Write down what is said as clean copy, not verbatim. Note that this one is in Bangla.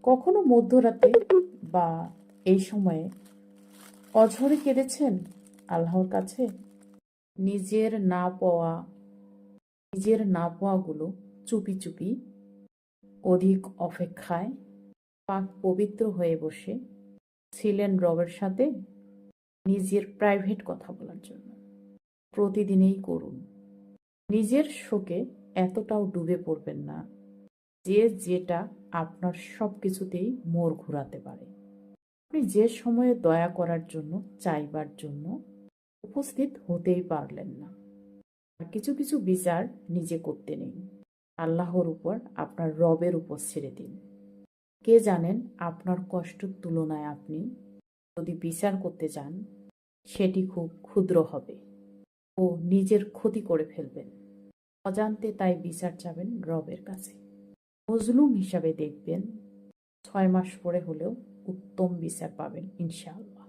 কখনো মধ্যরাতে বা এই সময়ে অঝরে কেঁদেছেন আল্লাহর কাছে? নিজের না পাওয়াগুলো চুপি চুপি অধিক অপেক্ষায় পাক পবিত্র হয়ে বসে ছিলেন রবের সাথে নিজের প্রাইভেট কথা বলার জন্য। প্রতিদিনেই করুন। নিজের শোকে এতটাও ডুবে পড়বেন না যে যেটা আপনার সব কিছুতেই মোড় ঘুরাতে পারে। আপনি যে সময়ে দয়া করার জন্য চাইবার জন্য উপস্থিত হতেই পারলেন না। আর কিছু কিছু বিচার নিজে করতে নেই, আল্লাহর উপর, আপনার রবের উপর ছেড়ে দিন। কে জানেন আপনার কষ্টের তুলনায় আপনি যদি বিচার করতে যান সেটি খুব ক্ষুদ্র হবে ও নিজের ক্ষতি করে ফেলবেন। অজান্তে তাই বিচার চাবেন রবের কাছে। মজলুম হিসাবে দেখবেন 6 মাস পরে হলেও উত্তম বিচার পাবেন ইনশাআল্লাহ।